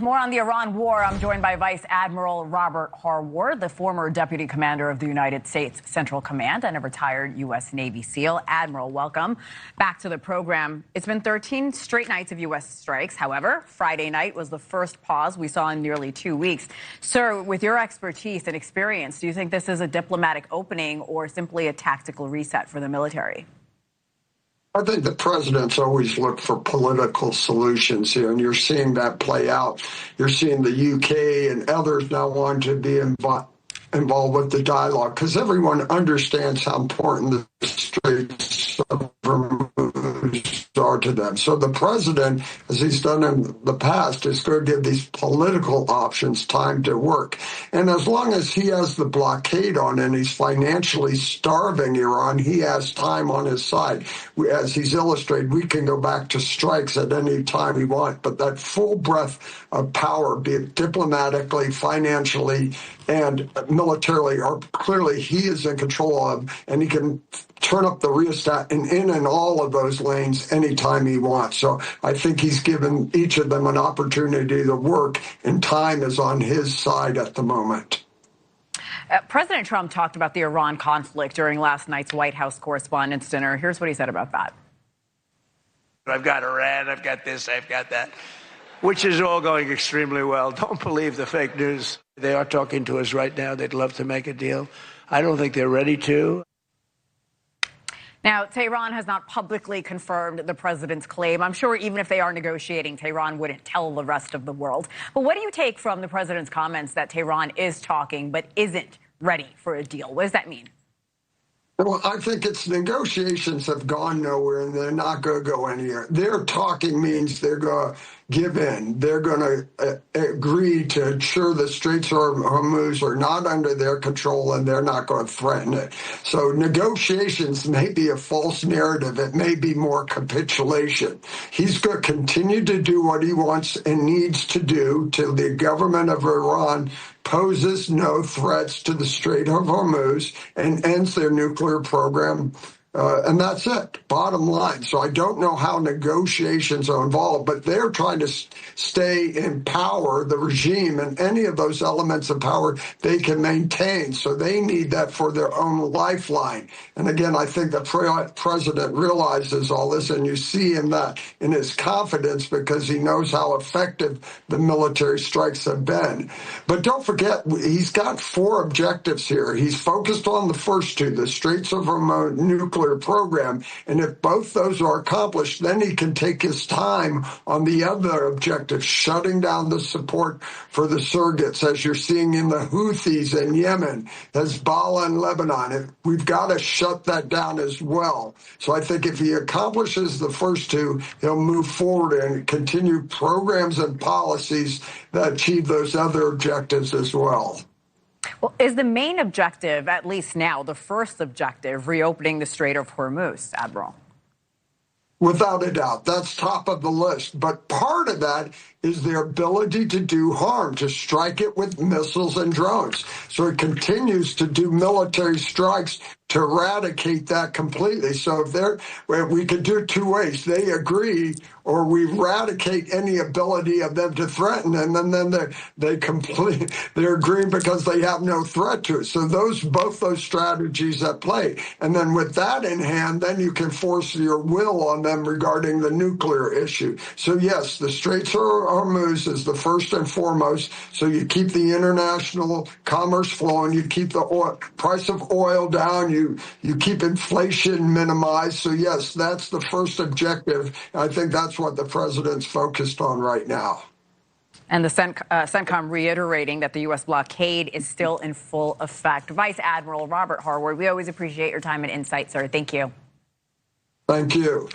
More on the Iran war. I'm joined by Vice Admiral Robert Harward, the former Deputy Commander of the United States Central Command and a retired U.S. Navy SEAL. Admiral, welcome back to the program. It's been 13 straight nights of U.S. strikes. However, Friday night was the first pause we saw in nearly 2 weeks. Sir, with your expertise and experience, do you think this is a diplomatic opening or simply a tactical reset for the military? I think the president's always looked for political solutions here, and you're seeing that play out. You're seeing the UK and others now want to be involved with the dialogue because everyone understands how important the Straits of Hormuz are to them. So the president, as he's done in the past, is going to give these political options time to work. And as long as he has the blockade on and he's financially starving Iran, he has time on his side. As he's illustrated, we can go back to strikes at any time we want, but that full breadth of power, be it diplomatically, financially, and militarily, are clearly he is in control of, and he can turn up the rheostat in all of those lanes anytime he wants. So I think he's given each of them an opportunity to work, and time is on his side at the moment. President Trump talked about the Iran conflict during last night's White House Correspondents' Dinner. Here's what he said about that. I've got Iran, I've got this, I've got that, which is all going extremely well. Don't believe the fake news. They are talking to us right now. They'd love to make a deal. I don't think they're ready to. Now, Tehran has not publicly confirmed the president's claim. I'm sure even if they are negotiating, Tehran wouldn't tell the rest of the world. But what do you take from the president's comments that Tehran is talking but isn't ready for a deal? What does that mean? Well, I think its negotiations have gone nowhere, and they're not going to go anywhere. Their talking means they're going to give in. They're going to agree to ensure the Straits of Hormuz are not under their control, and they're not going to threaten it. So negotiations may be a false narrative. It may be more capitulation. He's going to continue to do what he wants and needs to do till the government of Iran poses no threats to the Strait of Hormuz and ends their nuclear program. And that's it, bottom line. So I don't know how negotiations are involved, but they're trying to stay in power, the regime, and any of those elements of power they can maintain. So they need that for their own lifeline. And again, I think the president realizes all this, and you see in that in his confidence because he knows how effective the military strikes have been. But don't forget, he's got 4 objectives here. He's focused on the first 2, the Straits of Hormuz nuclear program, and if both those are accomplished, then he can take his time on the other objective, shutting down the support for the surrogates, as you're seeing in the Houthis in Yemen, Hezbollah in Lebanon. We've got to shut that down as well. So I think if he accomplishes the first 2, he'll move forward and continue programs and policies that achieve those other objectives as well. Well, is the main objective, at least now, the first objective, reopening the Strait of Hormuz, Admiral? Without a doubt, that's top of the list. But part of that is their ability to do harm, to strike it with missiles and drones. So it continues to do military strikes to eradicate that completely. So we could do it 2 ways. They agree, or we eradicate any ability of them to threaten, and then they're agreeing because they have no threat to it. So both those strategies at play. And then with that in hand, then you can force your will on them regarding the nuclear issue. So yes, the Straits of Hormuz is the first and foremost. So you keep the international commerce flowing, you keep the price of oil down, you keep inflation minimized. So yes, that's the first objective. I think that's what the president's focused on right now. And the CENTCOM reiterating that the U.S. blockade is still in full effect. Vice Admiral Robert Harward, we always appreciate your time and insight, sir. Thank you. Thank you.